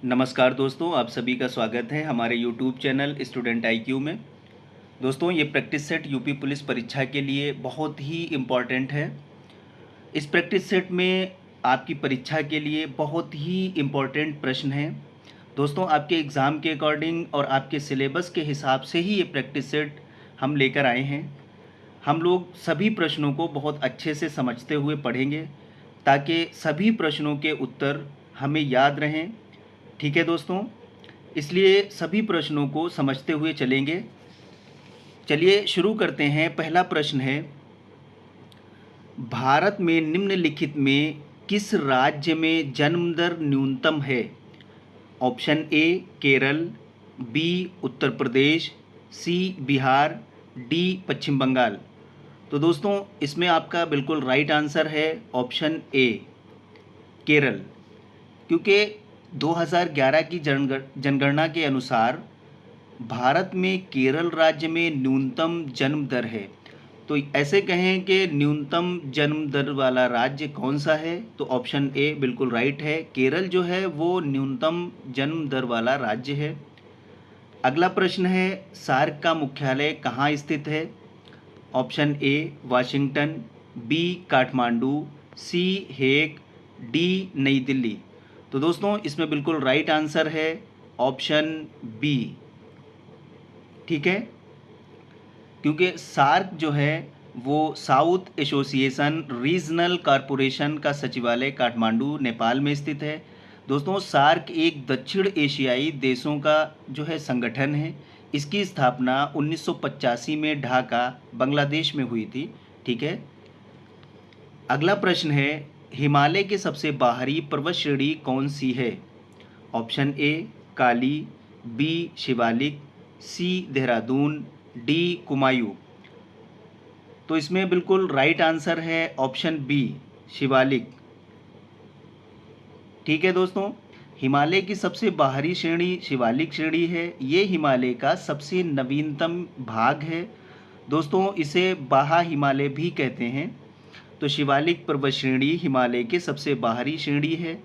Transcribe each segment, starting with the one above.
नमस्कार दोस्तों, आप सभी का स्वागत है हमारे यूट्यूब चैनल स्टूडेंट आईक्यू में। दोस्तों, ये प्रैक्टिस सेट यूपी पुलिस परीक्षा के लिए बहुत ही इम्पॉर्टेंट है। इस प्रैक्टिस सेट में आपकी परीक्षा के लिए बहुत ही इम्पॉर्टेंट प्रश्न हैं। दोस्तों, आपके एग्ज़ाम के अकॉर्डिंग और आपके सिलेबस के हिसाब से ही ये प्रैक्टिस सेट हम लेकर आए हैं। हम लोग सभी प्रश्नों को बहुत अच्छे से समझते हुए पढ़ेंगे ताकि सभी प्रश्नों के उत्तर हमें याद रहें। ठीक है दोस्तों, इसलिए सभी प्रश्नों को समझते हुए चलेंगे। चलिए शुरू करते हैं। पहला प्रश्न है, भारत में निम्नलिखित में किस राज्य में जन्म दर न्यूनतम है? Option A Kerala, B Uttar Pradesh, C Bihar, D Paschim Bengal. तो दोस्तों, इसमें आपका बिल्कुल राइट आंसर है ऑप्शन ए केरल, क्योंकि 2011 की जनगणना के अनुसार भारत में केरल राज्य में न्यूनतम जन्म दर है। तो ऐसे कहें कि न्यूनतम जन्म दर वाला राज्य कौन सा है, तो ऑप्शन ए बिल्कुल राइट है। केरल जो है वो न्यूनतम जन्म दर वाला राज्य है। अगला प्रश्न है, सार्क का मुख्यालय कहाँ स्थित है? Option A Washington, B Kathmandu, C Hague, D Nai Delhi. तो दोस्तों, इसमें बिल्कुल राइट आंसर है ऑप्शन बी। ठीक है, क्योंकि सार्क जो है वो साउथ एसोसिएशन रीजनल कॉरपोरेशन का सचिवालय काठमांडू नेपाल में स्थित है। दोस्तों, सार्क एक दक्षिण एशियाई देशों का जो है संगठन है। इसकी स्थापना 1985 में ढाका बांग्लादेश में हुई थी। ठीक है, अगला प्रश्न है, हिमालय की सबसे बाहरी पर्वत श्रेणी कौन सी है? Option A Kali, B Shivalik, C Dehradun, D Kumaon. तो इसमें बिल्कुल राइट आंसर है ऑप्शन बी शिवालिक। ठीक है दोस्तों, हिमालय की सबसे बाहरी श्रेणी शिवालिक श्रेणी है। ये हिमालय का सबसे नवीनतम भाग है। दोस्तों, इसे बाहा हिमालय भी कहते हैं। तो शिवालिक पर्वत श्रेणी हिमालय के सबसे बाहरी श्रेणी है।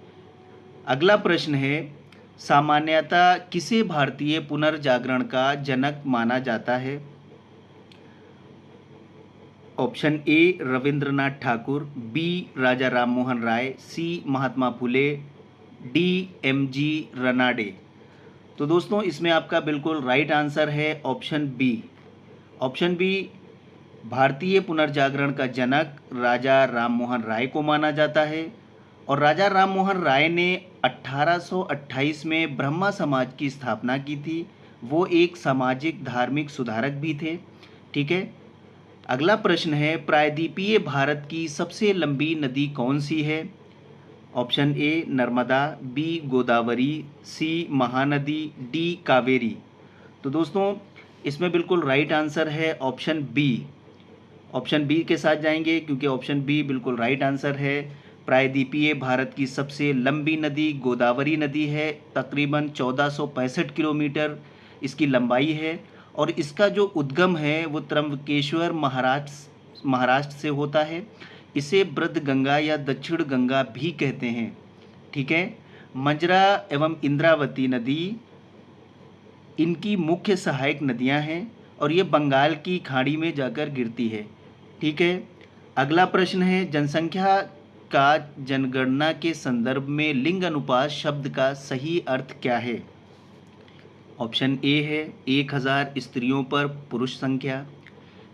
अगला प्रश्न है, सामान्यतः किसे भारतीय पुनर्जागरण का जनक माना जाता है? Option A Rabindranath Thakur, B Raja Ram Mohan Roy, C Mahatma Phule, D M G Ranade. तो दोस्तों, इसमें आपका बिल्कुल राइट आंसर है ऑप्शन बी। ऑप्शन बी, भारतीय पुनर्जागरण का जनक राजा राम मोहन राय को माना जाता है। और राजा राम मोहन राय ने 1828 में ब्रह्मा समाज की स्थापना की थी। वो एक सामाजिक धार्मिक सुधारक भी थे। ठीक है, अगला प्रश्न है, प्रायद्वीपीय भारत की सबसे लंबी नदी कौन सी है? Option A Narmada, B Godavari, C Mahanadi, D Kaveri. तो दोस्तों, इसमें बिल्कुल राइट आंसर है ऑप्शन बी। ऑप्शन बी के साथ जाएंगे क्योंकि ऑप्शन बी बिल्कुल राइट आंसर है। प्रायद्वीपीय भारत की सबसे लंबी नदी गोदावरी नदी है। तकरीबन 1465 किलोमीटर इसकी लंबाई है। और इसका जो उद्गम है वो त्र्यंबकेश्वर महाराष्ट्र से होता है। इसे ब्रज गंगा या दक्षिण गंगा भी कहते हैं। ठीक है, मंजरा एवं इंद्रावती नदी इनकी मुख्य सहायक नदियां हैं और ये बंगाल की खाड़ी में जाकर गिरती है। ठीक है, अगला प्रश्न है, जनसंख्या का जनगणना के संदर्भ में लिंग अनुपात शब्द का सही अर्थ क्या है? ऑप्शन ए है 1000 स्त्रियों पर पुरुष संख्या,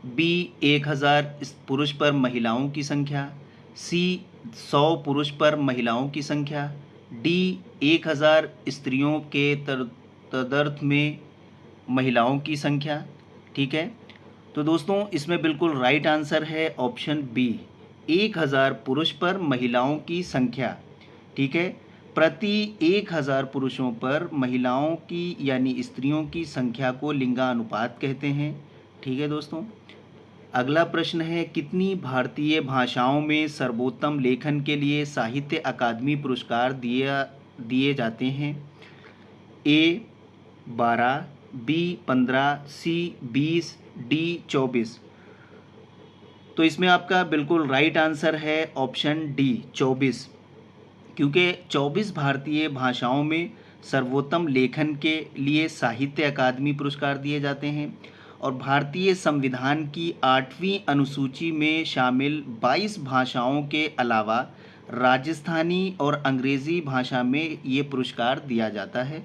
बी 1000 पुरुष पर महिलाओं की संख्या, सी 100 पुरुष पर महिलाओं की संख्या, डी 1000 स्त्रियों के तदर्थ में महिलाओं की संख्या। ठीक है, तो दोस्तों, इसमें बिल्कुल राइट आंसर है ऑप्शन बी 1000 पुरुष पर महिलाओं की संख्या। ठीक है, प्रति 1000 पुरुषों पर महिलाओं की यानी स्त्रियों की संख्या को लिंगानुपात कहते हैं। ठीक है दोस्तों, अगला प्रश्न है, कितनी भारतीय भाषाओं में सर्वोत्तम लेखन के लिए साहित्य अकादमी पुरस्कार दिए जाते हैं? ए 12, बी 15, सी 20, डी 24। तो इसमें आपका बिल्कुल राइट आंसर है ऑप्शन डी 24, क्योंकि 24 भारतीय भाषाओं में सर्वोत्तम लेखन के लिए साहित्य अकादमी पुरस्कार दिए जाते हैं। और भारतीय संविधान की 8वीं अनुसूची में शामिल 22 भाषाओं के अलावा राजस्थानी और अंग्रेज़ी भाषा में ये पुरस्कार दिया जाता है।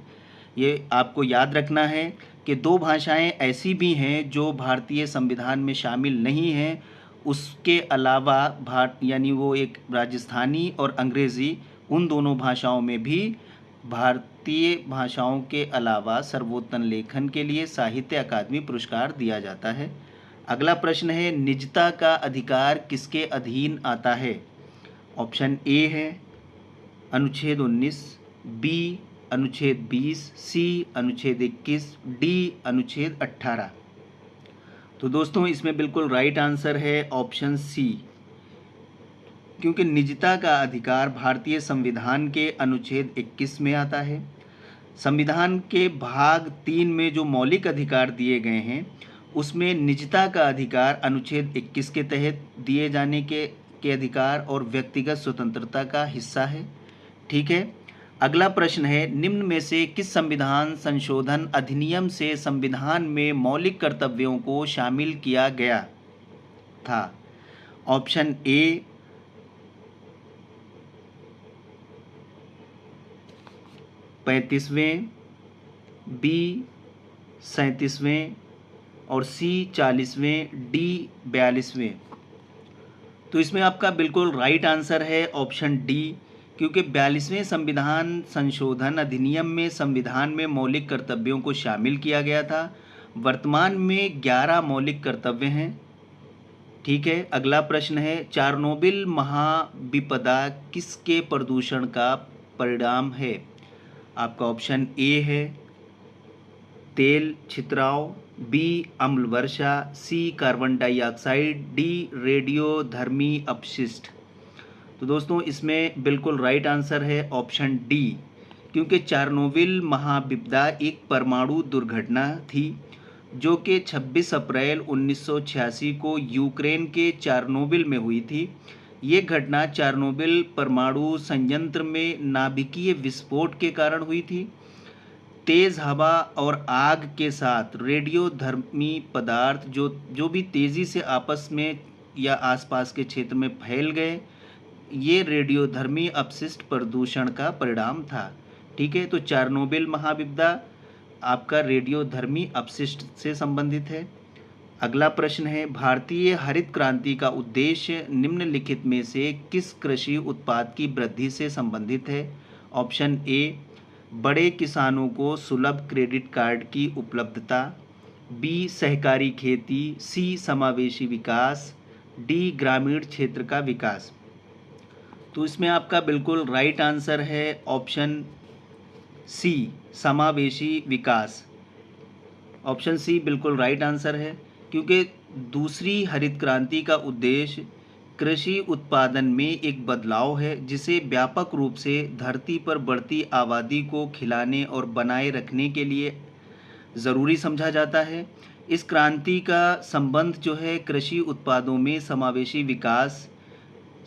ये आपको याद रखना है कि 2 भाषाएं ऐसी भी हैं जो भारतीय संविधान में शामिल नहीं हैं। उसके अलावा यानी वो एक राजस्थानी और अंग्रेज़ी, उन दोनों भाषाओं में भी भारतीय भाषाओं के अलावा सर्वोत्तम लेखन के लिए साहित्य अकादमी पुरस्कार दिया जाता है। अगला प्रश्न है, निजता का अधिकार किसके अधीन आता है? ऑप्शन ए है अनुच्छेद 19, बी अनुच्छेद 20, सी अनुच्छेद 21, डी अनुच्छेद 18। तो दोस्तों इसमें बिल्कुल राइट आंसर है ऑप्शन सी, क्योंकि निजता का अधिकार भारतीय संविधान के अनुच्छेद 21 में आता है। संविधान के भाग 3 में जो मौलिक अधिकार दिए गए हैं उसमें निजता का अधिकार अनुच्छेद 21 के तहत दिए जाने के अधिकार और व्यक्तिगत स्वतंत्रता का हिस्सा है। ठीक है। अगला प्रश्न है, निम्न में से किस संविधान संशोधन अधिनियम से संविधान में मौलिक कर्तव्यों को शामिल किया गया था? ऑप्शन ए 35वें, बी 37वें और सी 40वें, डी 42वें। तो इसमें आपका बिल्कुल राइट आंसर है ऑप्शन डी, क्योंकि 42वें संविधान संशोधन अधिनियम में संविधान में मौलिक कर्तव्यों को शामिल किया गया था। वर्तमान में 11 मौलिक कर्तव्य हैं। ठीक है। अगला प्रश्न है, चारनोबिल महाविपदा किसके प्रदूषण का परिणाम है? आपका ऑप्शन ए है तेल छितराव, बी अम्ल वर्षा, सी कार्बन डाइऑक्साइड, डी रेडियोधर्मी अपशिष्ट। तो दोस्तों इसमें बिल्कुल राइट आंसर है ऑप्शन डी, क्योंकि चारनोबिल महाविपदा एक परमाणु दुर्घटना थी जो कि 26 अप्रैल 1986 को यूक्रेन के चारनोबिल में हुई थी। ये घटना चारनोबिल परमाणु संयंत्र में नाभिकीय विस्फोट के कारण हुई थी। तेज़ हवा और आग के साथ रेडियोधर्मी पदार्थ जो भी तेज़ी से आपस में या आसपास के क्षेत्र में फैल गए, ये रेडियोधर्मी अपशिष्ट प्रदूषण का परिणाम था। ठीक है। तो चारनोबिल महाविपदा आपका रेडियोधर्मी अपशिष्ट से संबंधित है। अगला प्रश्न है, भारतीय हरित क्रांति का उद्देश्य निम्नलिखित में से किस कृषि उत्पाद की वृद्धि से संबंधित है? ऑप्शन ए बड़े किसानों को सुलभ क्रेडिट कार्ड की उपलब्धता, बी सहकारी खेती, सी समावेशी विकास, डी ग्रामीण क्षेत्र का विकास। तो इसमें आपका बिल्कुल राइट आंसर है ऑप्शन सी समावेशी विकास। ऑप्शन सी बिल्कुल राइट आंसर है, क्योंकि दूसरी हरित क्रांति का उद्देश्य कृषि उत्पादन में एक बदलाव है जिसे व्यापक रूप से धरती पर बढ़ती आबादी को खिलाने और बनाए रखने के लिए ज़रूरी समझा जाता है। इस क्रांति का संबंध जो है कृषि उत्पादों में समावेशी विकास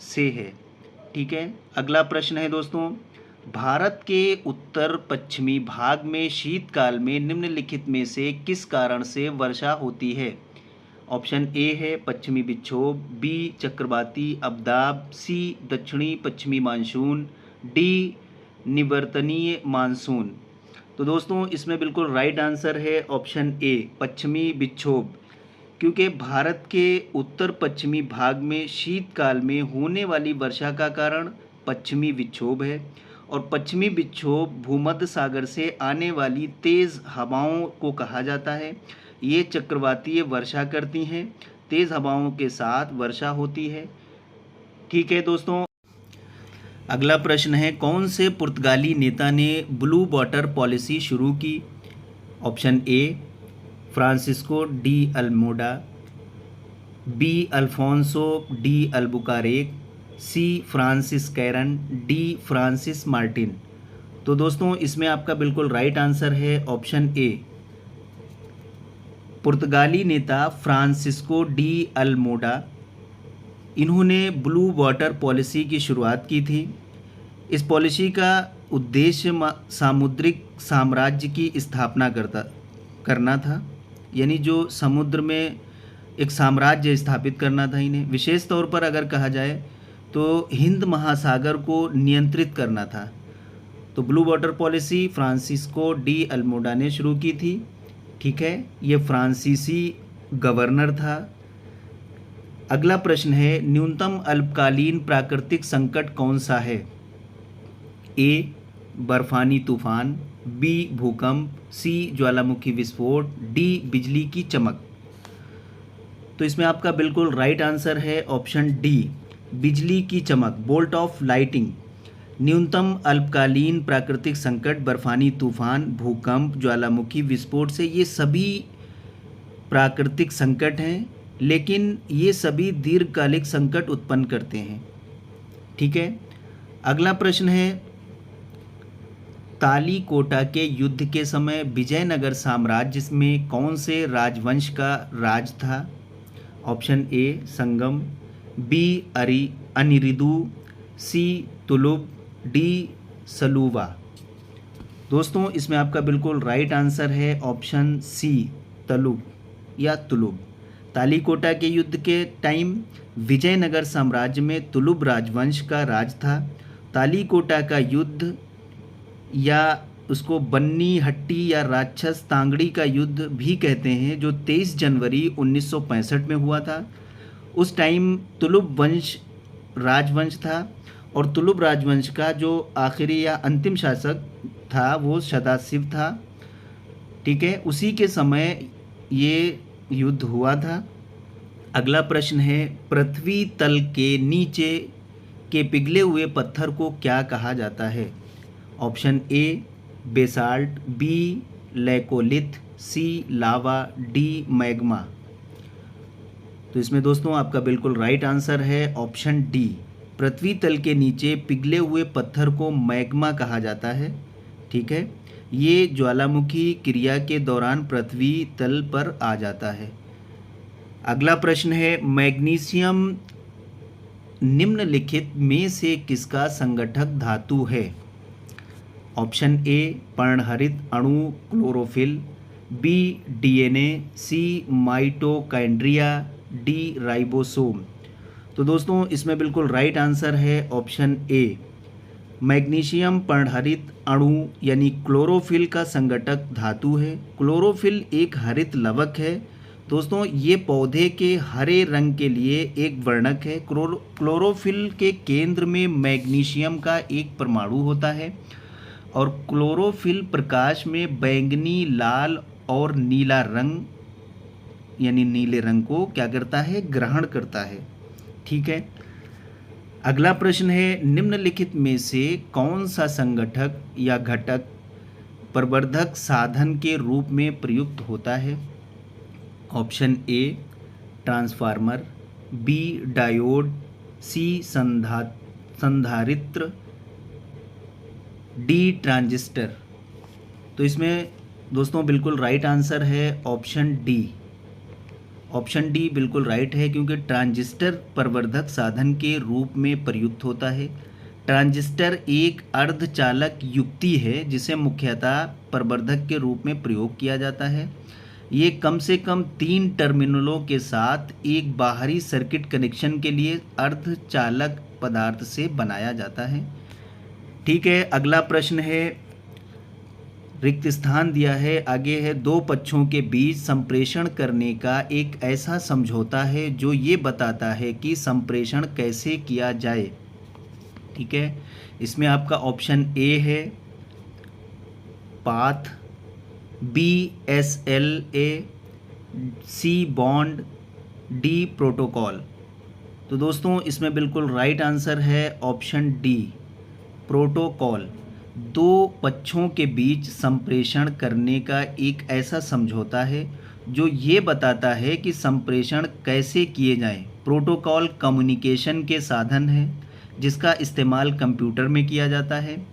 से है। ठीक है। अगला प्रश्न है दोस्तों, भारत के उत्तर पश्चिमी भाग में शीतकाल में निम्नलिखित में से किस कारण से वर्षा होती है? ऑप्शन ए है पश्चिमी विक्षोभ, बी चक्रवाती अवदाब, सी दक्षिणी पश्चिमी मानसून, डी निवर्तनीय मानसून। तो दोस्तों इसमें बिल्कुल राइट आंसर है ऑप्शन ए पश्चिमी विक्षोभ, क्योंकि भारत के उत्तर पश्चिमी भाग में शीतकाल में होने वाली वर्षा का कारण पश्चिमी विक्षोभ है और पश्चिमी विक्षोभ भूमध्य सागर से आने वाली तेज़ हवाओं को कहा जाता है। ये चक्रवातीय वर्षा करती हैं, तेज़ हवाओं के साथ वर्षा होती है। ठीक है दोस्तों। अगला प्रश्न है, कौन से पुर्तगाली नेता ने ब्लू वाटर पॉलिसी शुरू की? Option A Francisco de Almeida, B Alfonso de Albuquerque, C Francis Caron, D Francis Martin. तो दोस्तों इसमें आपका बिल्कुल राइट आंसर है ऑप्शन ए पुर्तगाली नेता फ्रांसिस्को डी अल्मोडा। इन्होंने ब्लू वाटर पॉलिसी की शुरुआत की थी। इस पॉलिसी का उद्देश्य सामुद्रिक साम्राज्य की स्थापना करना था, यानी जो समुद्र में एक साम्राज्य स्थापित करना था इन्हें। विशेष तौर पर अगर कहा जाए तो हिंद महासागर को नियंत्रित करना था। तो blue water policy Francisco de Almora ने शुरू की थी। ठीक है, ये फ्रांसीसी गवर्नर था। अगला प्रश्न है, न्यूनतम अल्पकालीन प्राकृतिक संकट कौन सा है? ए बर्फानी तूफान, बी भूकंप, सी ज्वालामुखी विस्फोट, डी बिजली की चमक। तो इसमें आपका बिल्कुल राइट आंसर है ऑप्शन डी, बिजली की चमक, बोल्ट ऑफ लाइटिंग। न्यूनतम अल्पकालीन प्राकृतिक संकट बर्फानी तूफान, भूकंप, ज्वालामुखी विस्फोट से ये सभी प्राकृतिक संकट हैं, लेकिन ये सभी दीर्घकालिक संकट उत्पन्न करते हैं। ठीक है, अगला प्रश्न है, तालीकोटा के युद्ध के समय विजयनगर साम्राज्य में कौन से राजवंश का राज था? Option A Sangama, B Aniruddhu, C Tuluva, D Saluva. दोस्तों इसमें आपका बिल्कुल राइट आंसर है ऑप्शन सी, तलुब या तुलुब। तालीकोटा के युद्ध के टाइम विजयनगर साम्राज्य में तुलुब राजवंश का राज था। तालीकोटा का युद्ध या उसको बन्नी हट्टी या राक्षस तांगड़ी का युद्ध भी कहते हैं, जो 23 जनवरी 1965 में हुआ था। उस टाइम तुलुब वंश राजवंश था और तुलुब राजवंश का जो आखिरी या अंतिम शासक था वो सदाशिव था। ठीक है, उसी के समय ये युद्ध हुआ था। अगला प्रश्न है, पृथ्वी तल के नीचे के पिघले हुए पत्थर को क्या कहा जाता है? Option A basalt, B laccolith, C lava, D magma. तो इसमें दोस्तों आपका बिल्कुल राइट आंसर है ऑप्शन डी, पृथ्वी तल के नीचे पिघले हुए पत्थर को मैग्मा कहा जाता है। ठीक है, ये ज्वालामुखी क्रिया के दौरान पृथ्वी तल पर आ जाता है। अगला प्रश्न है, मैग्नीशियम निम्नलिखित में से किसका संगठक धातु है? ऑप्शन ए पर्णहरित अणु क्लोरोफिल, बी डीएनए, सी माइटोकॉन्ड्रिया, डी राइबोसोम। तो दोस्तों इसमें बिल्कुल राइट आंसर है ऑप्शन ए, मैग्नीशियम पर्णहरित अणु यानी क्लोरोफिल का संगठक धातु है। क्लोरोफिल एक हरित लवक है। दोस्तों ये पौधे के हरे रंग के लिए एक वर्णक है। क्लोरोफिल के केंद्र में मैग्नीशियम का एक परमाणु होता है और क्लोरोफिल प्रकाश में बैंगनी, लाल और नीला रंग यानी नीले रंग को क्या करता है? ग्रहण करता है। ठीक है, अगला प्रश्न है, निम्नलिखित में से कौन सा संगठक या घटक प्रवर्धक साधन के रूप में प्रयुक्त होता है? Option A transformer, B diode, C संधारित्र, डी ट्रांजिस्टर। तो इसमें दोस्तों बिल्कुल राइट आंसर है ऑप्शन डी। ऑप्शन डी बिल्कुल राइट है, क्योंकि ट्रांजिस्टर प्रवर्धक साधन के रूप में प्रयुक्त होता है। ट्रांजिस्टर एक अर्धचालक युक्ति है जिसे मुख्यतः प्रवर्धक के रूप में प्रयोग किया जाता है। ये कम से कम 3 टर्मिनलों के साथ एक बाहरी सर्किट कनेक्शन के लिए अर्धचालक पदार्थ से बनाया जाता है। ठीक है, अगला प्रश्न है, रिक्त स्थान दिया है, आगे है, दो पक्षों के बीच संप्रेषण करने का एक ऐसा समझौता है जो ये बताता है कि संप्रेषण कैसे किया जाए। ठीक है, इसमें आपका ऑप्शन ए है पाथ, बी SLA, सी बॉन्ड, डी प्रोटोकॉल। तो दोस्तों इसमें बिल्कुल राइट आंसर है ऑप्शन डी, प्रोटोकॉल। दो पक्षों के बीच संप्रेषण करने का एक ऐसा समझौता है जो ये बताता है कि संप्रेषण कैसे किए जाएं। प्रोटोकॉल कम्युनिकेशन के साधन है जिसका इस्तेमाल कंप्यूटर में किया जाता है।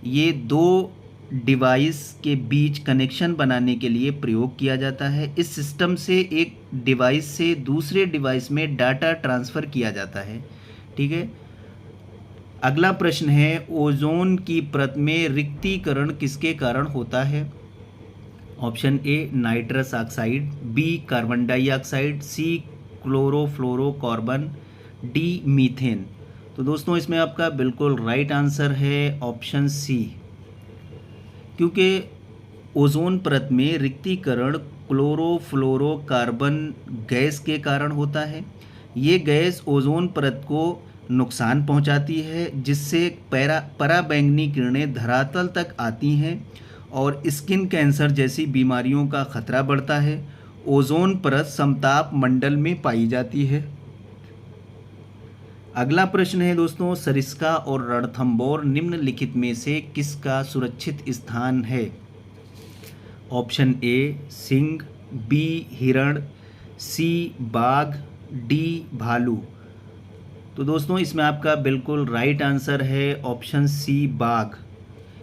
ये दो डिवाइस के बीच कनेक्शन बनाने के लिए प्रयोग किया जाता है। इस सिस्टम से एक डिवाइस से दूसरे डिवाइस में डाटा ट्रांसफ़र किया जाता है। ठीक है, अगला प्रश्न है, ओजोन की परत में रिक्तीकरण किसके कारण होता है? Option A nitrous oxide, B carbon dioxide, C chlorofluorocarbon, D methane. तो दोस्तों इसमें आपका बिल्कुल राइट आंसर है ऑप्शन सी, क्योंकि ओजोन परत में रिक्तीकरण क्लोरोफ्लोरोकार्बन गैस के कारण होता है। ये गैस ओजोन परत को नुकसान पहुंचाती है, जिससे पराबैंगनी किरणें धरातल तक आती हैं और स्किन कैंसर जैसी बीमारियों का खतरा बढ़ता है। ओजोन परत समताप मंडल में पाई जाती है। अगला प्रश्न है दोस्तों, सरिस्का और रणथंभौर निम्नलिखित में से किसका सुरक्षित स्थान है? ऑप्शन ए सिंह, बी हिरण, सी बाघ, डी भालू। तो दोस्तों इसमें आपका बिल्कुल राइट आंसर है ऑप्शन सी बाघ,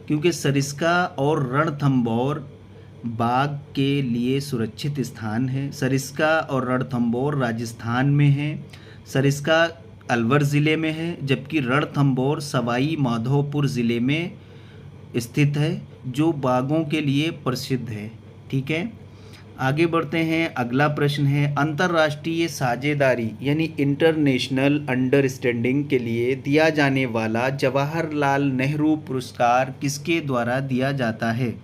क्योंकि सरिस्का और रणथंभौर बाघ के लिए सुरक्षित स्थान है। सरिस्का और रणथंभौर राजस्थान में है। सरिस्का अलवर ज़िले में है, जबकि रणथंभौर सवाई माधोपुर ज़िले में स्थित है, जो बाघों के लिए प्रसिद्ध है। ठीक है, आगे बढ़ते हैं। अगला प्रश्न है, अंतर्राष्ट्रीय साझेदारी यानी इंटरनेशनल अंडरस्टैंडिंग के लिए दिया जाने वाला जवाहरलाल नेहरू पुरस्कार किसके द्वारा दिया जाता है?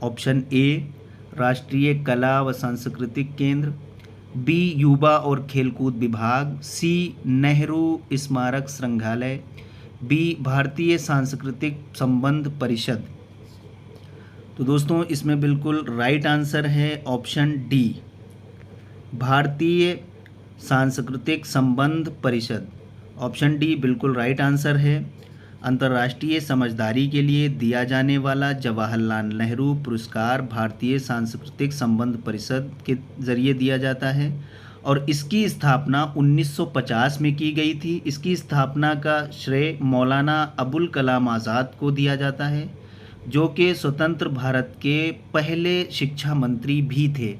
ऑप्शन ए राष्ट्रीय कला व सांस्कृतिक केंद्र, बी युवा और खेलकूद विभाग, सी नेहरू स्मारक संग्रहालय, बी भारतीय सांस्कृतिक संबंध परिषद। तो दोस्तों इसमें बिल्कुल राइट आंसर है ऑप्शन डी, भारतीय सांस्कृतिक संबंध परिषद। ऑप्शन डी बिल्कुल राइट आंसर है। अंतर्राष्ट्रीय समझदारी के लिए दिया जाने वाला जवाहरलाल नेहरू पुरस्कार भारतीय सांस्कृतिक संबंध परिषद के ज़रिए दिया जाता है और इसकी स्थापना 1950 में की गई थी। इसकी स्थापना का श्रेय मौलाना अबुल कलाम आज़ाद को दिया जाता है, जो कि स्वतंत्र भारत के पहले शिक्षा मंत्री भी थे।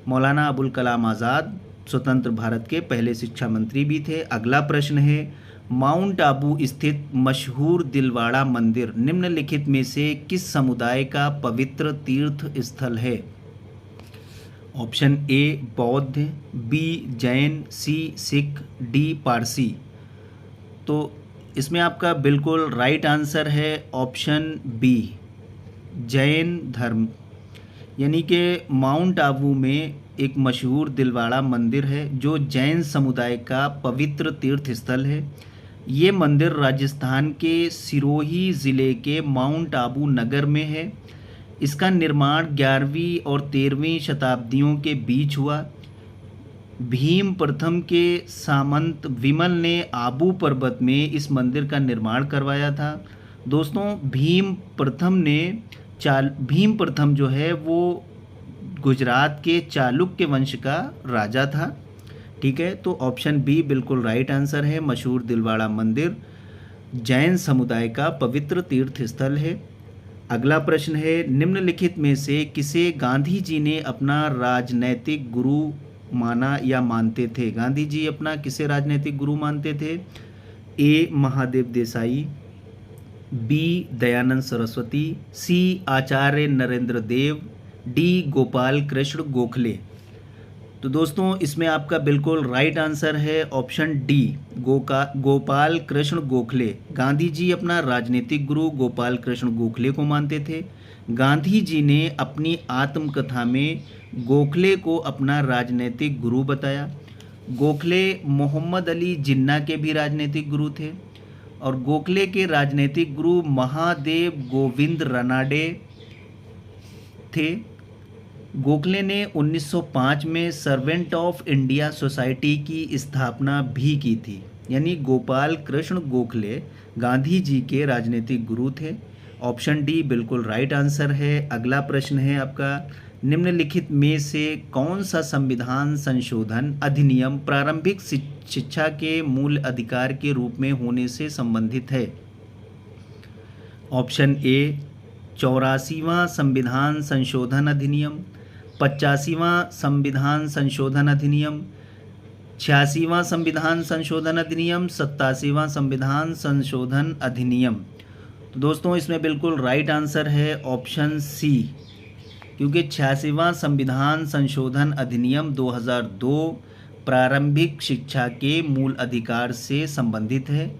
मौलाना अबुल कलाम आज़ाद स्वतंत्र भारत के पहले शिक्षा मंत्री भी थे। अगला प्रश्न है, माउंट आबू स्थित मशहूर दिलवाड़ा मंदिर निम्नलिखित में से किस समुदाय का पवित्र तीर्थ स्थल है? ऑप्शन ए बौद्ध, बी जैन, सी सिख, डी पारसी। तो इसमें आपका बिल्कुल राइट आंसर है ऑप्शन बी, जैन धर्म। यानी कि माउंट आबू में एक मशहूर दिलवाड़ा मंदिर है, जो जैन समुदाय का पवित्र तीर्थ स्थल है। ये मंदिर राजस्थान के सिरोही ज़िले के माउंट आबू नगर में है। इसका निर्माण 11वीं और 13वीं शताब्दियों के बीच हुआ। भीम प्रथम के सामंत विमल ने आबू पर्वत में इस मंदिर का निर्माण करवाया था। दोस्तों भीम प्रथम जो है वो गुजरात के चालुक्य वंश का राजा था। ठीक है, तो ऑप्शन बी बिल्कुल राइट आंसर है। मशहूर दिलवाड़ा मंदिर जैन समुदाय का पवित्र तीर्थ स्थल है। अगला प्रश्न है, निम्नलिखित में से किसे गांधी जी ने अपना राजनैतिक गुरु माना या मानते थे? गांधी जी अपना किसे राजनैतिक गुरु मानते थे? ए महादेव देसाई, बी दयानंद सरस्वती, सी आचार्य नरेंद्र देव, डी गोपाल कृष्ण गोखले। तो दोस्तों इसमें आपका बिल्कुल राइट आंसर है ऑप्शन डी, गोपाल कृष्ण गोखले। गांधी जी अपना राजनीतिक गुरु गोपाल कृष्ण गोखले को मानते थे। गांधी जी ने अपनी आत्मकथा में गोखले को अपना राजनीतिक गुरु बताया। गोखले मोहम्मद अली जिन्ना के भी राजनीतिक गुरु थे और गोखले के राजनीतिक गुरु महादेव गोविंद रनाडे थे। गोखले ने 1905 में सर्वेंट ऑफ इंडिया सोसाइटी की स्थापना भी की थी। यानी गोपाल कृष्ण गोखले गांधी जी के राजनीतिक गुरु थे। ऑप्शन डी बिल्कुल राइट आंसर है। अगला प्रश्न है आपका, निम्नलिखित में से कौन सा संविधान संशोधन अधिनियम प्रारंभिक शिक्षा के मूल अधिकार के रूप में होने से संबंधित है? ऑप्शन ए 84वां संविधान संशोधन अधिनियम, 85वां संविधान संशोधन अधिनियम, 86वां संविधान संशोधन अधिनियम, 87वां संविधान संशोधन अधिनियम। तो दोस्तों इसमें बिल्कुल राइट आंसर है ऑप्शन सी, क्योंकि 86वां संविधान संशोधन अधिनियम 2002 प्रारंभिक शिक्षा के मूल अधिकार से संबंधित है।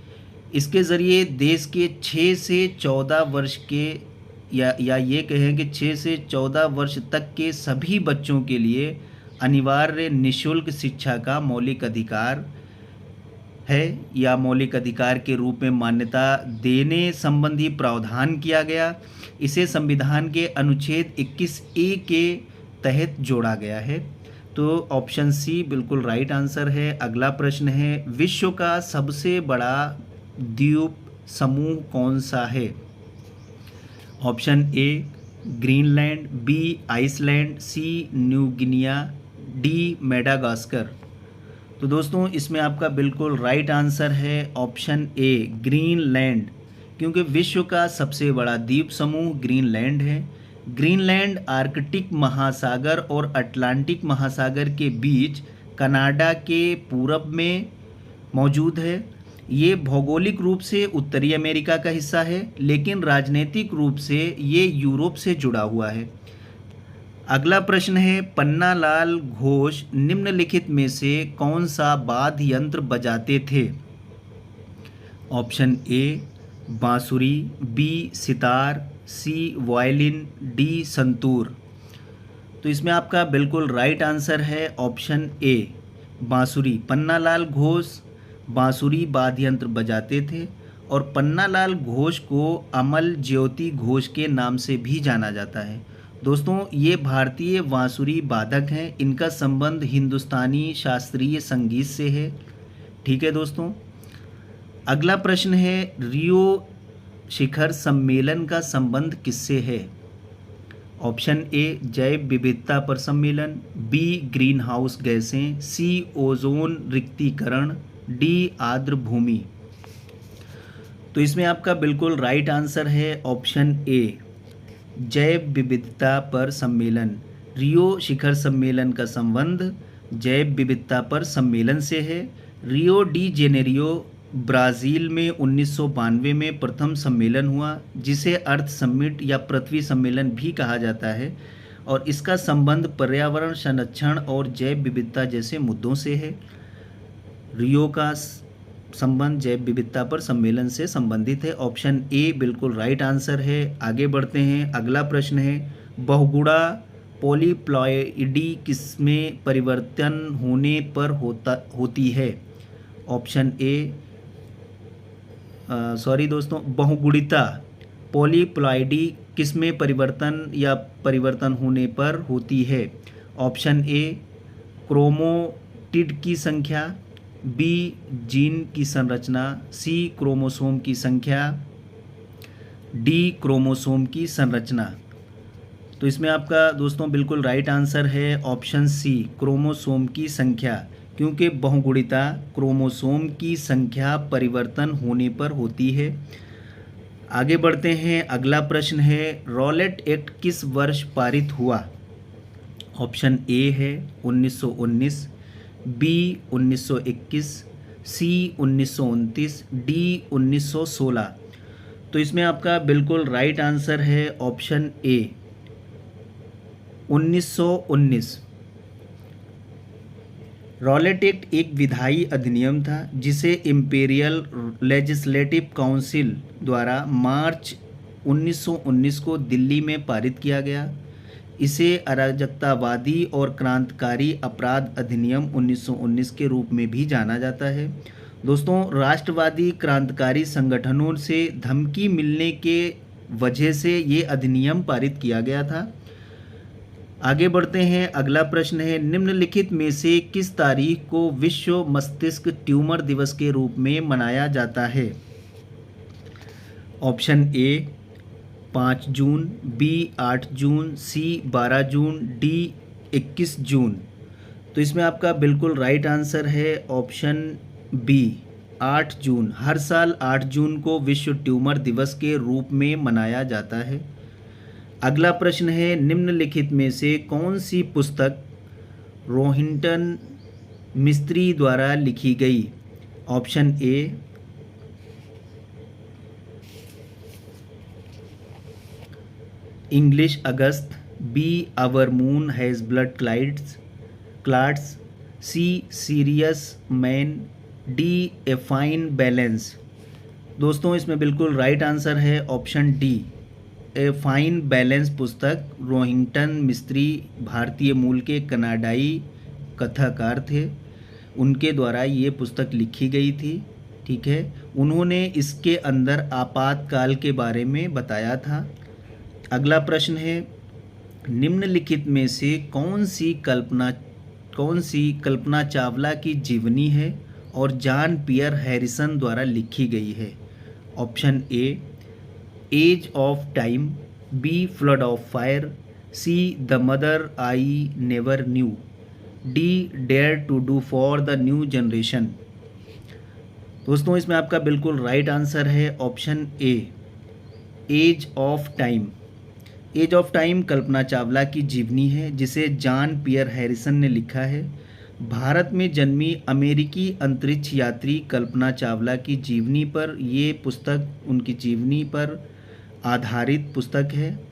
इसके ज़रिए देश के 6 से 14 वर्ष के या ये कहें कि 6 से 14 वर्ष तक के सभी बच्चों के लिए अनिवार्य निःशुल्क शिक्षा का मौलिक अधिकार है या मौलिक अधिकार के रूप में मान्यता देने संबंधी प्रावधान किया गया। इसे संविधान के अनुच्छेद 21A के तहत जोड़ा गया है। तो ऑप्शन सी बिल्कुल राइट आंसर है। अगला प्रश्न है, विश्व का सबसे बड़ा द्वीप समूह कौन सा है? Option A Greenland, B Iceland, C New Guinea, D Madagascar. तो दोस्तों इसमें आपका बिल्कुल राइट आंसर है ऑप्शन ए ग्रीनलैंड, क्योंकि विश्व का सबसे बड़ा द्वीप समूह ग्रीनलैंड है। ग्रीनलैंड आर्कटिक महासागर और अटलांटिक महासागर के बीच कनाडा के पूरब में मौजूद है। ये भौगोलिक रूप से उत्तरी अमेरिका का हिस्सा है, लेकिन राजनीतिक रूप से ये यूरोप से जुड़ा हुआ है। अगला प्रश्न है, पन्नालाल घोष निम्नलिखित में से कौन सा वाद्य यंत्र बजाते थे? ऑप्शन ए बांसुरी, बी सितार, सी वायलिन, डी संतूर। तो इसमें आपका बिल्कुल राइट आंसर है ऑप्शन ए बांसुरी। पन्नालाल घोष बांसुरी वाद्य यंत्र बजाते थे और पन्नालाल घोष को अमल ज्योति घोष के नाम से भी जाना जाता है। दोस्तों ये भारतीय बांसुरी वादक हैं, इनका संबंध हिंदुस्तानी शास्त्रीय संगीत से है। ठीक है दोस्तों, अगला प्रश्न है, रियो शिखर सम्मेलन का संबंध किससे है? ऑप्शन ए जैव विविधता पर सम्मेलन, बी ग्रीन हाउस गैसें, सी ओजोन रिक्तीकरण, डी आर्द्र भूमि। तो इसमें आपका बिल्कुल राइट आंसर है ऑप्शन ए जैव विविधता पर सम्मेलन। रियो शिखर सम्मेलन का संबंध जैव विविधता पर सम्मेलन से है। रियो डी जेनेरियो ब्राज़ील में 1992 में प्रथम सम्मेलन हुआ, जिसे अर्थ समिट या पृथ्वी सम्मेलन भी कहा जाता है, और इसका संबंध पर्यावरण संरक्षण और जैव विविधता जैसे मुद्दों से है। रियो का संबंध जैव विविधता पर सम्मेलन से संबंधित है। ऑप्शन ए बिल्कुल राइट आंसर है। आगे बढ़ते हैं, अगला प्रश्न है, बहुगुणा पॉलीप्लॉइडी किसमें परिवर्तन होने पर होती है? ऑप्शन ए बहुगुणिता पॉलीप्लॉइडी किसमें परिवर्तन होने पर होती है? ऑप्शन ए क्रोमोटिड की संख्या, बी जीन की संरचना, सी क्रोमोसोम की संख्या, डी क्रोमोसोम की संरचना। तो इसमें आपका दोस्तों बिल्कुल राइट आंसर है ऑप्शन सी क्रोमोसोम की संख्या, क्योंकि बहुगुणिता क्रोमोसोम की संख्या परिवर्तन होने पर होती है। आगे बढ़ते हैं, अगला प्रश्न है, रॉलेट एक्ट किस वर्ष पारित हुआ? ऑप्शन ए है 1919, बी 1921, सी 1929, डी 1916। तो इसमें आपका बिल्कुल राइट आंसर है ऑप्शन ए 1919। रॉलेट एक्ट एक विधायी अधिनियम था जिसे इम्पीरियल लेजिस्लेटिव काउंसिल द्वारा मार्च 1919 को दिल्ली में पारित किया गया। इसे अराजकतावादी और क्रांतिकारी अपराध अधिनियम 1919 के रूप में भी जाना जाता है। दोस्तों राष्ट्रवादी क्रांतिकारी संगठनों से धमकी मिलने के वजह से ये अधिनियम पारित किया गया था। आगे बढ़ते हैं, अगला प्रश्न है, निम्नलिखित में से किस तारीख को विश्व मस्तिष्क ट्यूमर दिवस के रूप में मनाया जाता है? Option A 5 June, B 8 June, C 12 June, D 21 June. तो इसमें आपका बिल्कुल राइट आंसर है ऑप्शन बी 8 जून। हर साल 8 जून को विश्व ट्यूमर दिवस के रूप में मनाया जाता है। अगला प्रश्न है, निम्नलिखित में से कौन सी पुस्तक रोहिंटन मिस्त्री द्वारा लिखी गई? Option A English August, B our moon has blood clots, C serious man, D a fine balance. दोस्तों इसमें बिल्कुल राइट आंसर है option D, a fine balance पुस्तक। रोहिंग्टन मिस्त्री भारतीय मूल के कनाडाई कथाकार थे, उनके द्वारा ये पुस्तक लिखी गई थी। ठीक है, उन्होंने इसके अंदर आपातकाल के बारे में बताया था। अगला प्रश्न है, निम्नलिखित में से कौन सी कल्पना चावला की जीवनी है और जॉन पियर हैरिसन द्वारा लिखी गई है? Option A Edge of Time, B Flood of Fire, C The Mother I Never Knew, D Dare to Do for the New Generation. दोस्तों इसमें आपका बिल्कुल राइट आंसर है option A, Edge of Time. Edge of Time Kalpana Chawla की जीवनी है जिसे John पियर Harrison ने लिखा है। भारत में जन्मी अमेरिकी अंतरिक्ष यात्री कल्पना चावला की जीवनी पर ये पुस्तक, उनकी जीवनी पर आधारित पुस्तक है।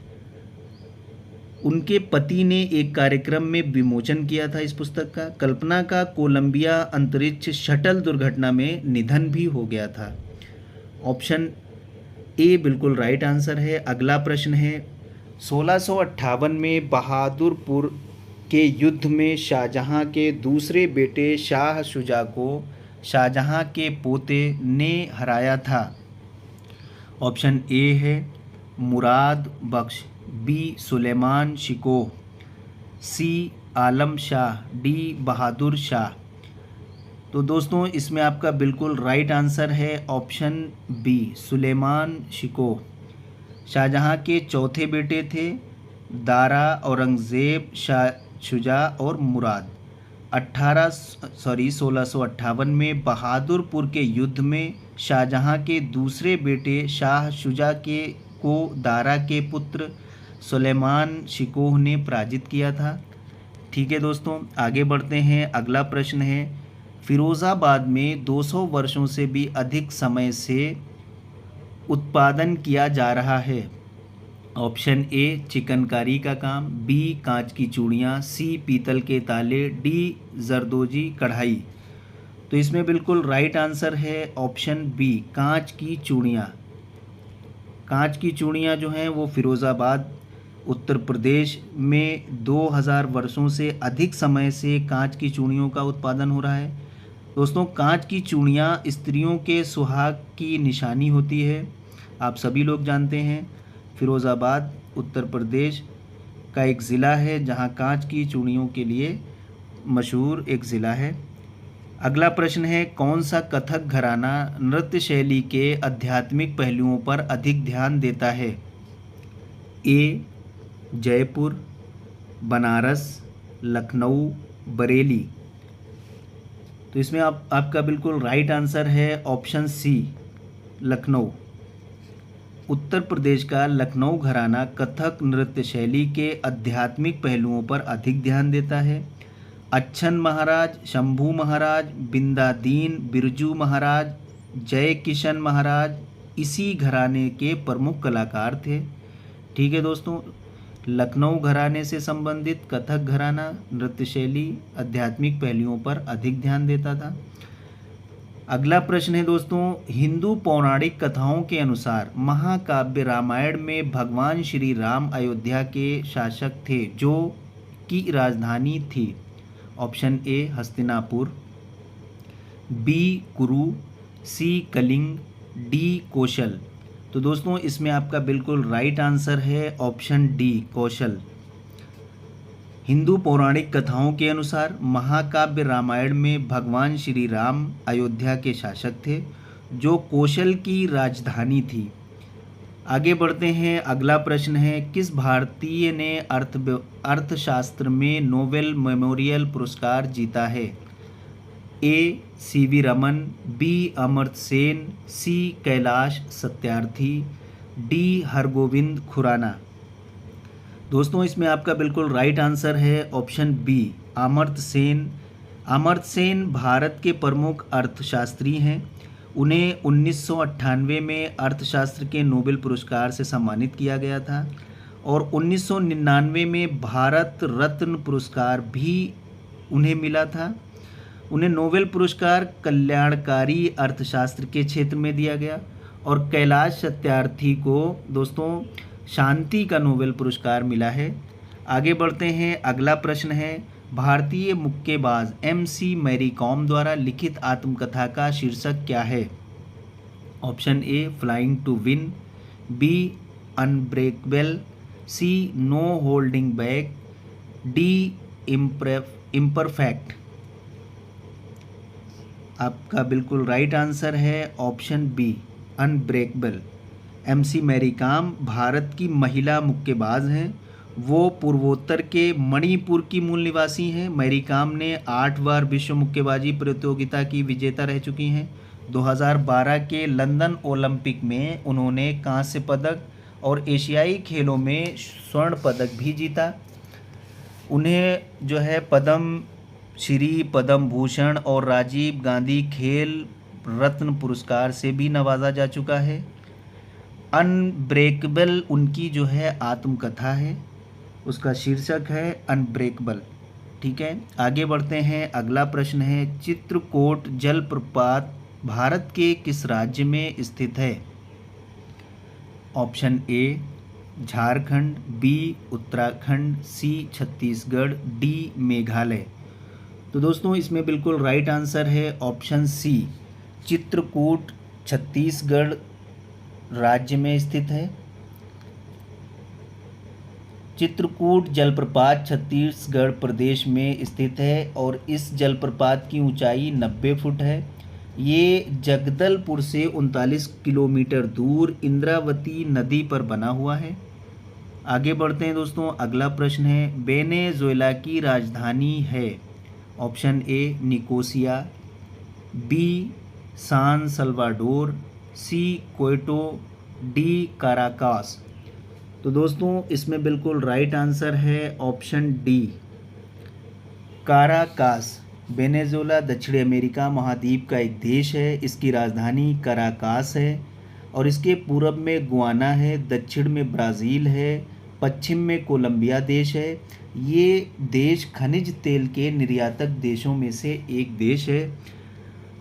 उनके पति ने एक कार्यक्रम में विमोचन किया था इस पुस्तक का। कल्पना का कोलंबिया अंतरिक्ष शटल दुर्घटना में निधन भी हो गया था। ऑप्शन ए बिल्कुल राइट आंसर है। अगला प्रश्न है, 1658 में बहादुरपुर के युद्ध में शाहजहां के दूसरे बेटे शाह शुजा को शाहजहां के पोते ने हराया था। ऑप्शन ए है मुराद बख्श, बी सुलेमान शिकोह, सी आलम शाह, डी बहादुर शाह। तो दोस्तों इसमें आपका बिल्कुल राइट आंसर है ऑप्शन बी, सुलेमान शिकोह। शाहजहां के चौथे बेटे थे दारा, औरंगज़ेब, शाह शुजा और मुराद। 1658 में बहादुरपुर के युद्ध में शाहजहां के दूसरे बेटे शाह शुजा को दारा के पुत्र सुलेमान शिकोह ने पराजित किया था। ठीक है दोस्तों, आगे बढ़ते हैं। अगला प्रश्न है, फिरोज़ाबाद में 200 वर्षों से भी अधिक समय से उत्पादन किया जा रहा है। ऑप्शन ए चिकनकारी का काम, बी कांच की चूड़ियाँ, सी पीतल के ताले, डी जरदोजी कढ़ाई। तो इसमें बिल्कुल राइट आंसर है ऑप्शन बी, कांच की चूड़ियाँ। कांच की चूड़ियाँ जो हैं वो फिरोज़ाबाद उत्तर प्रदेश में 2000 वर्षों से अधिक समय से कांच की चूड़ियों का उत्पादन हो रहा है। दोस्तों कांच की चूड़ियाँ स्त्रियों के सुहाग की निशानी होती है, आप सभी लोग जानते हैं। फिरोज़ाबाद उत्तर प्रदेश का एक ज़िला है जहां कांच की चूड़ियों के लिए मशहूर एक ज़िला है। अगला प्रश्न है, कौन सा कथक घराना नृत्य शैली के आध्यात्मिक पहलुओं पर अधिक ध्यान देता है? ए जयपुर, बनारस, लखनऊ, बरेली। तो इसमें आपका बिल्कुल राइट आंसर है ऑप्शन सी, लखनऊ। उत्तर प्रदेश का लखनऊ घराना कथक नृत्य शैली के आध्यात्मिक पहलुओं पर अधिक ध्यान देता है। अच्छन महाराज, शंभू महाराज, बिंदादीन, बिरजू महाराज, जय किशन महाराज इसी घराने के प्रमुख कलाकार थे। ठीक है दोस्तों, लखनऊ घराने से संबंधित कथक घराना नृत्य शैली आध्यात्मिक पहलुओं पर अधिक ध्यान देता था। अगला प्रश्न है दोस्तों, हिंदू पौराणिक कथाओं के अनुसार महाकाव्य रामायण में भगवान श्री राम अयोध्या के शासक थे जो की राजधानी थी। ऑप्शन ए हस्तिनापुर, बी कुरु, सी कलिंग, डी कौशल। तो दोस्तों इसमें आपका बिल्कुल राइट आंसर है ऑप्शन डी, कौशल। हिंदू पौराणिक कथाओं के अनुसार महाकाव्य रामायण में भगवान श्री राम अयोध्या के शासक थे जो कौशल की राजधानी थी। आगे बढ़ते हैं। अगला प्रश्न है, किस भारतीय ने अर्थशास्त्र में नोबेल मेमोरियल पुरस्कार जीता है? ए सीवी रमन, बी अमर्त्य सेन, सी कैलाश सत्यार्थी, डी हरगोविंद खुराना। दोस्तों इसमें आपका बिल्कुल राइट आंसर है ऑप्शन बी, अमर्त्य सेन। अमर्त्य सेन भारत के प्रमुख अर्थशास्त्री हैं। उन्हें 1998 में अर्थशास्त्र के नोबेल पुरस्कार से सम्मानित किया गया था और 1999 में भारत रत्न पुरस्कार भी उन्हें मिला था। उन्हें नोबेल पुरस्कार कल्याणकारी अर्थशास्त्र के क्षेत्र में दिया गया और कैलाश सत्यार्थी को दोस्तों शांति का नोबेल पुरस्कार मिला है। आगे बढ़ते हैं, अगला प्रश्न है, भारतीय मुक्केबाज MC मैरी कॉम द्वारा लिखित आत्मकथा का शीर्षक क्या है? Option A flying to win, B unbreakable, C no holding back, D imperfect. आपका बिल्कुल राइट आंसर है option B unbreakable. MC Mary Kom Bharat की महिला मुक्केबाज हैं। वो पूर्वोत्तर के मणिपुर की मूल निवासी हैं। मैरी कॉम ने 8 बार विश्व मुक्केबाजी प्रतियोगिता की विजेता रह चुकी हैं। 2012 के लंदन ओलंपिक में उन्होंने कांस्य पदक और एशियाई खेलों में स्वर्ण पदक भी जीता। उन्हें जो है पद्म श्री, पद्म भूषण और राजीव गांधी खेल रत्न पुरस्कार से भी नवाजा जा चुका है। अनब्रेकेबल उनकी जो है आत्मकथा है, उसका शीर्षक है अनब्रेकेबल। ठीक है, आगे बढ़ते हैं, अगला प्रश्न है, चित्रकूट जलप्रपात भारत के किस राज्य में स्थित है? ऑप्शन ए Jharkhand, B Uttarakhand, C Chhattisgarh, D Meghalaya. तो दोस्तों इसमें बिल्कुल राइट आंसर है ऑप्शन C चित्रकूट छत्तीसगढ़ राज्य में स्थित है। चित्रकूट जलप्रपात छत्तीसगढ़ प्रदेश में स्थित है और इस जलप्रपात की ऊंचाई 90 फुट है। ये जगदलपुर से 39 किलोमीटर दूर इंद्रावती नदी पर बना हुआ है। आगे बढ़ते हैं दोस्तों, अगला प्रश्न है, वेनेजुएला की राजधानी है? ऑप्शन ए निकोसिया, B सान Salvador, C Kyoto, D Caracas. तो दोस्तों इसमें बिल्कुल राइट आंसर है ऑप्शन डी काराकास। वेनेजुएला दक्षिण अमेरिका महाद्वीप का एक देश है। इसकी राजधानी काराकास है और इसके पूर्व में गुआना है, दक्षिण में ब्राज़ील है, पश्चिम में कोलंबिया देश है। ये देश खनिज तेल के निर्यातक देशों में से एक देश है।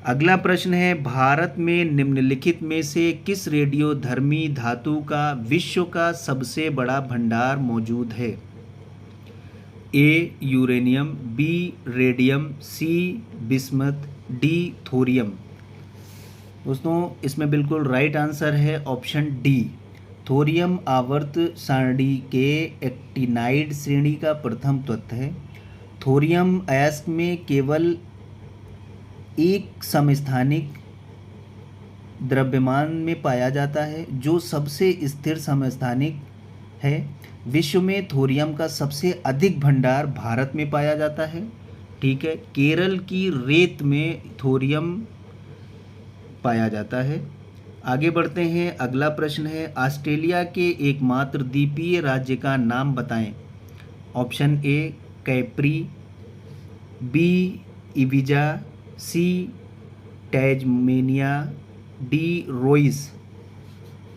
अगला प्रश्न है, भारत में निम्नलिखित में से किस रेडियोधर्मी धातु का विश्व का सबसे बड़ा भंडार मौजूद है? A uranium, B radium, C bismuth, D thorium. दोस्तों इसमें बिल्कुल राइट आंसर है ऑप्शन डी थोरियम आवर्त सारणी के एक्टिनाइड श्रेणी का प्रथम तत्व है। थोरियम अयस्क में केवल एक समस्थानिक द्रव्यमान में पाया जाता है जो सबसे स्थिर समस्थानिक है। विश्व में थोरियम का सबसे अधिक भंडार भारत में पाया जाता है। ठीक है, केरल की रेत में थोरियम पाया जाता है। आगे बढ़ते हैं, अगला प्रश्न है, ऑस्ट्रेलिया के एकमात्र द्वीपीय राज्य का नाम बताएं। Option A Capri, B Ibiza, C टैज़मेनिया, D Royce.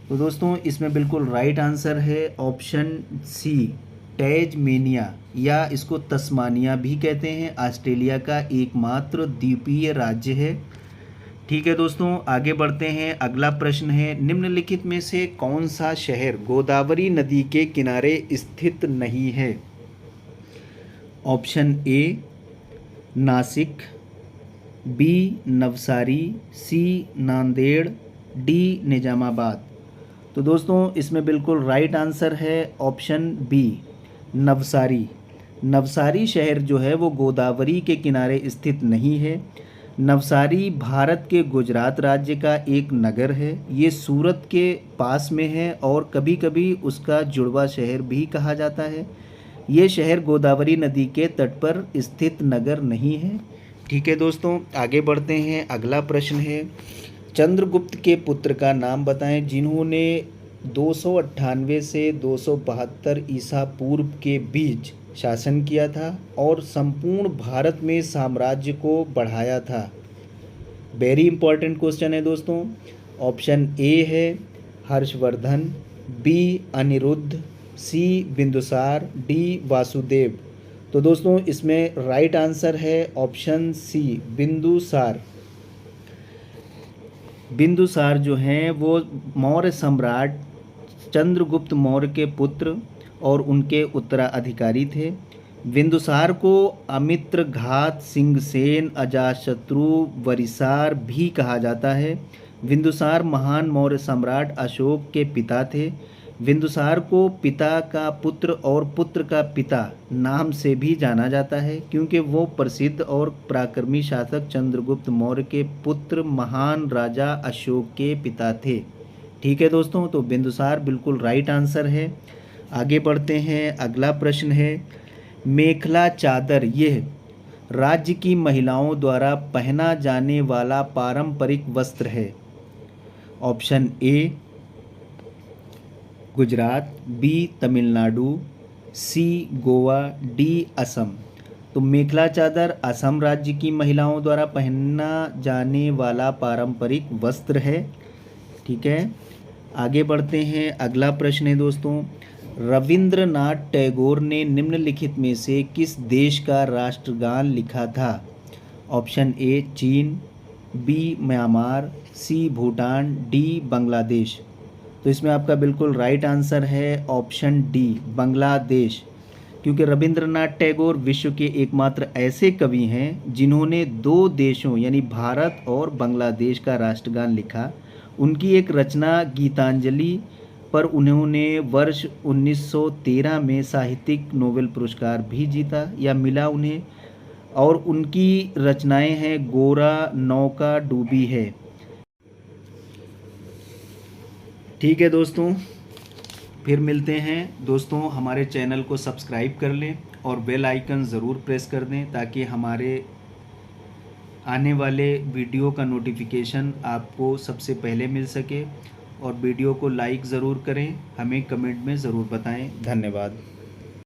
तो दोस्तों इसमें बिल्कुल राइट आंसर है ऑप्शन C टैज़मेनिया, या इसको तस्मानिया भी कहते हैं। ऑस्ट्रेलिया का एकमात्र द्वीपीय राज्य है। ठीक है दोस्तों, आगे बढ़ते हैं, अगला प्रश्न है, निम्नलिखित में से कौन सा शहर गोदावरी नदी के किनारे स्थित नहीं है? ऑप्शन ए Nashik, B Navsari, C Nanded, D Nizamabad. तो दोस्तों इसमें बिल्कुल राइट आंसर है ऑप्शन बी नवसारी। नवसारी शहर जो है वो गोदावरी के किनारे स्थित नहीं है। नवसारी भारत के गुजरात राज्य का एक नगर है। ये सूरत के पास में है और कभी कभी उसका जुड़वा शहर भी कहा जाता है। ये शहर गोदावरी नदी के तट पर स्थित नगर नहीं है। ठीक है दोस्तों, आगे बढ़ते हैं, अगला प्रश्न है, चंद्रगुप्त के पुत्र का नाम बताएं जिन्होंने 298 से 272 ईसा पूर्व के बीच शासन किया था और संपूर्ण भारत में साम्राज्य को बढ़ाया था? वेरी इंपॉर्टेंट क्वेश्चन है दोस्तों। ऑप्शन ए है हर्षवर्धन, बी अनिरुद्ध, सी बिंदुसार, डी वासुदेव। तो दोस्तों इसमें राइट आंसर है ऑप्शन सी बिंदुसार। बिंदुसार जो हैं वो मौर्य सम्राट चंद्रगुप्त मौर्य के पुत्र और उनके उत्तराधिकारी थे। बिंदुसार को अमित्रघात, सिंहसेन, अजातशत्रु, वरिसार भी कहा जाता है। बिंदुसार महान मौर्य सम्राट अशोक के पिता थे। बिंदुसार को पिता का पुत्र और पुत्र का पिता नाम से भी जाना जाता है क्योंकि वो प्रसिद्ध और पराक्रमी शासक चंद्रगुप्त मौर्य के पुत्र महान राजा अशोक के पिता थे। ठीक है दोस्तों, तो बिंदुसार बिल्कुल राइट आंसर है। आगे बढ़ते हैं। अगला प्रश्न है, मेखला चादर यह राज्य की महिलाओं द्वारा पहना जाने वाला पारंपरिक वस्त्र है? Option A Gujarat, B Tamil Nadu, C Goa, D Assam. तो मेखला चादर असम राज्य की महिलाओं द्वारा पहना जाने वाला पारंपरिक वस्त्र है। ठीक है, आगे बढ़ते हैं। अगला प्रश्न है दोस्तों, रविंद्रनाथ टैगोर ने निम्नलिखित में से किस देश का राष्ट्रगान लिखा था? ऑप्शन ए चीन, बी म्यांमार, सी भूटान, डी बांग्लादेश। तो इसमें आपका बिल्कुल राइट आंसर है ऑप्शन डी बांग्लादेश, क्योंकि रविंद्रनाथ टैगोर विश्व के एकमात्र ऐसे कवि हैं जिन्होंने दो देशों यानी भारत और बांग्लादेश का राष्ट्रगान लिखा। उनकी एक रचना गीतांजलि पर उन्होंने वर्ष 1913 में साहित्यिक नोबेल पुरस्कार भी जीता या मिला उन्हें, और उनकी रचनाएं हैं गोरा नौका डूबी है। ठीक है दोस्तों, फिर मिलते हैं दोस्तों। हमारे चैनल को सब्सक्राइब कर लें और बेल आइकन ज़रूर प्रेस कर दें ताकि हमारे आने वाले वीडियो का नोटिफिकेशन आपको सबसे पहले मिल सके। और वीडियो को लाइक ज़रूर करें, हमें कमेंट में ज़रूर बताएं। धन्यवाद।